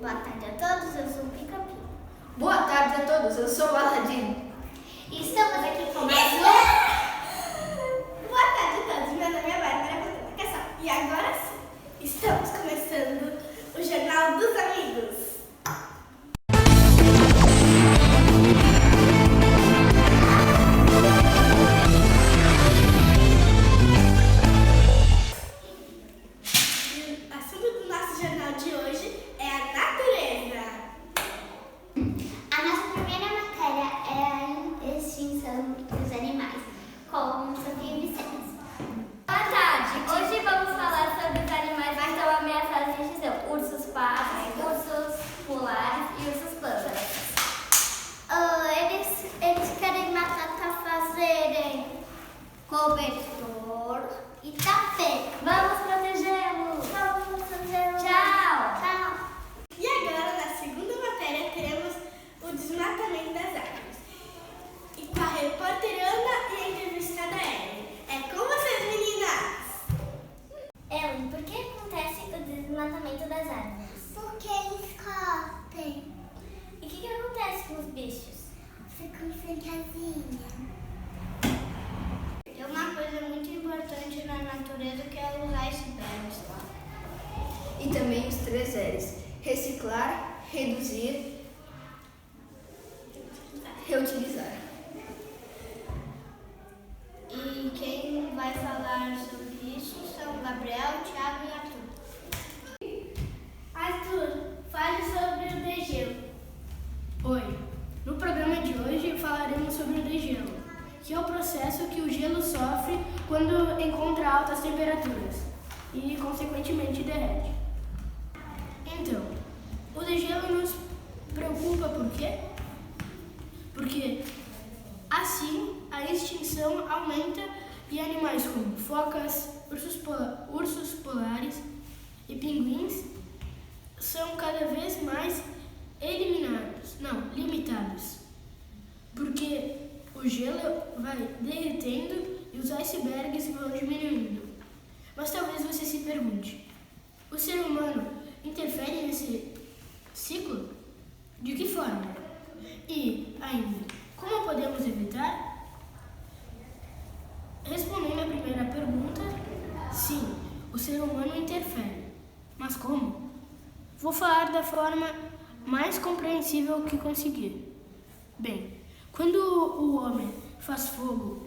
Boa tarde a todos, eu sou o Pica-Pica. Boa tarde a todos, eu sou o Aladino. E estamos aqui com mais um... Boa tarde a todos, meu nome é Bárbara Notificação. E agora sim, estamos começando o Jornal dos Amigos. O assunto do nosso jornal de hoje é a natureza. A nossa primeira matéria é a extinção dos animais, com Sofia Vicente. Boa tarde! Hoje vamos falar sobre os animais que estão ameaçados de extinção. Ursos pardos, ursos polares e ursos pandas. Eles querem matar para fazerem cobertor e tapete. Vamos protegê-los! Vamos fazer Tchau! Tchau! E agora, na segunda matéria, teremos o desmatamento das árvores. E com a repórter Ana e a entrevistada Ellen. É com vocês, meninas! Ellen, por que acontece o desmatamento das árvores? Porque eles cortem. E o que acontece com os bichos? Ficam sem casinha. Tem uma coisa muito importante na natureza que é os icebergs lá. E também os 3 R's: reciclar, reduzir, reutilizar. E quem vai falar sobre isso são Gabriel, Thiago e Arthur. Arthur, fale sobre o degelo. Oi, no programa de hoje falaremos sobre o degelo, que é o processo que o gelo sofre quando encontra altas temperaturas e, consequentemente, derrete. Então, o degelo nos preocupa por quê? Porque, assim, a extinção aumenta e animais como focas, ursos polares e pinguins são cada vez mais limitados, porque o gelo vai derretendo e os icebergs vão diminuindo. Mas talvez você se pergunte, o ser humano interfere nesse ciclo? De que forma? E, ainda, como podemos evitar? Respondendo à primeira pergunta, sim, o ser humano interfere. Mas como? Vou falar da forma mais compreensível que conseguir. Bem, quando o homem faz fogo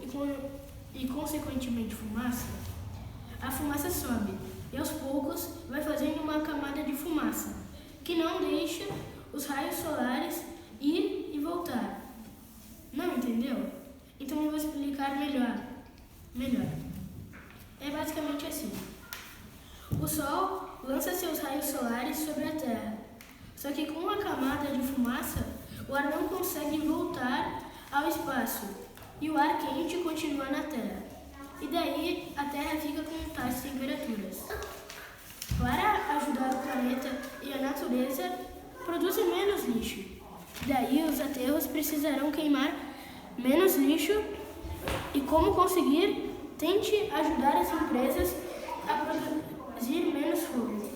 e consequentemente fumaça, a fumaça sobe e aos poucos vai fazendo uma camada de fumaça que não deixa os raios solares ir e voltar. Não entendeu? Então eu vou explicar melhor. É basicamente assim. O Sol lança seus raios solares sobre a Terra, só que com a camada de fumaça, o ar não consegue voltar ao espaço e o ar quente continua na Terra. E daí a Terra fica com tais temperaturas. Para ajudar o planeta e a natureza, produzem menos lixo. Daí os aterros precisarão queimar menos lixo. E como conseguir? Tente ajudar as empresas a produzir menos fogo.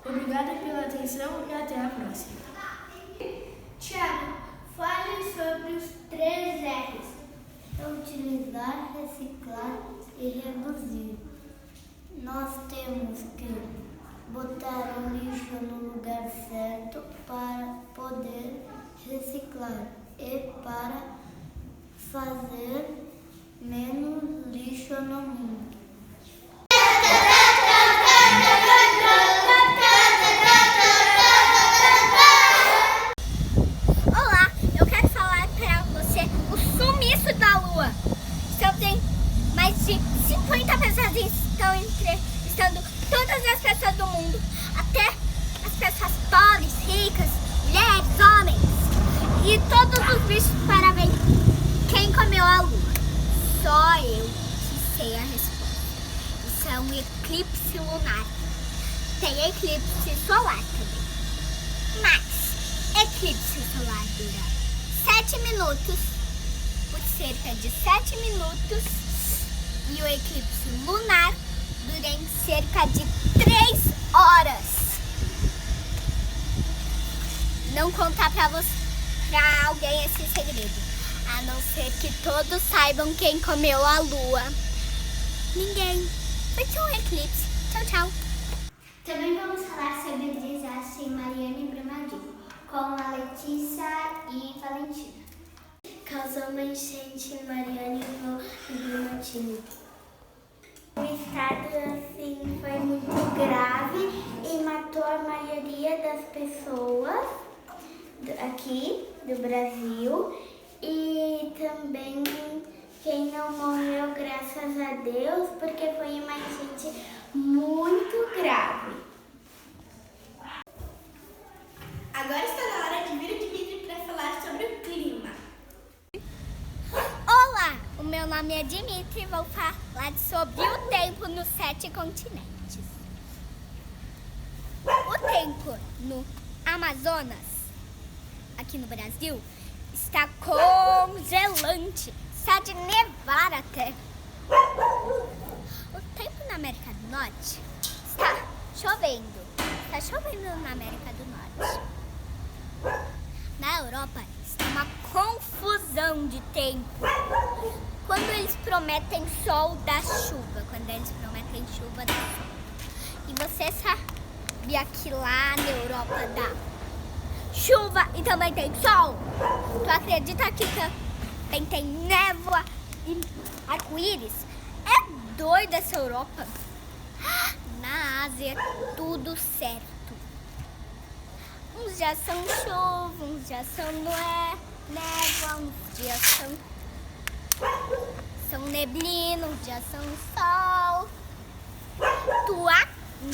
Obrigada pela atenção e até a próxima. Thiago, fale sobre os 3 R's. Utilizar, reciclar e reduzir. Nós temos que botar o lixo no lugar certo para poder reciclar e para fazer menos lixo no mundo. Olá, eu quero falar para você o sumiço da Lua. Então tem mais de 50 pessoas que estão entrevistando todas as pessoas do mundo, até as pessoas pobres, ricas, mulheres, homens e todos os bichos para ver quem comeu a Lua. Só eu que sei a resposta. Isso é um eclipse lunar. Tem eclipse solar também. Mas eclipse solar dura 7 minutos, por cerca de 7 minutos, e o eclipse lunar dura em cerca de 3 horas. não contar pra alguém esse segredo. A não ser que todos saibam quem comeu a lua. Ninguém. Foi só um eclipse. Tchau, tchau. Também vamos falar sobre desastre em Mariana e Brumadinho, com a Letícia e Valentina. Causou uma enchente em Mariana e Brumadinho. O estado assim foi muito grave e matou a maioria das pessoas aqui do Brasil. E também quem não morreu, graças a Deus, porque foi uma enchente muito grave. Agora está na hora de vir o Dimitri para falar sobre o clima. Olá, o meu nome é Dimitri e vou falar sobre o tempo nos 7 continentes. O tempo no Amazonas, aqui no Brasil, está congelante. Está de nevar até. O tempo na América do Norte está chovendo. Está chovendo na América do Norte. Na Europa está uma confusão de tempo. Quando eles prometem sol, dá chuva. Quando eles prometem chuva, dá sol. E você sabia que lá na Europa dá chuva e também tem sol? Tu acredita que também tem névoa e arco-íris? É doido essa Europa. Na Ásia é tudo certo. Uns dias são chuva, uns dias são névoa, uns dias são neblina, uns dias são sol.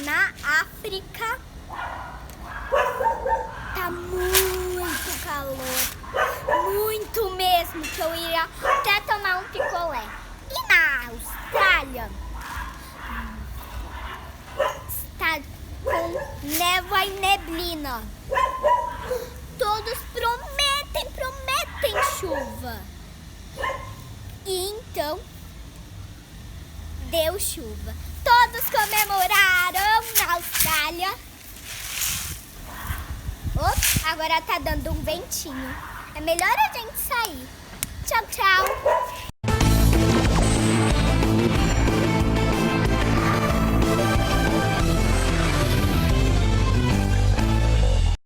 Na África tá muito calor, muito mesmo, que eu iria até tomar um picolé. E na Austrália está com névoa e neblina. Todos prometem chuva. E então deu chuva. Todos comemoraram na Austrália. Ops, agora tá dando um ventinho. É melhor a gente sair. Tchau, tchau.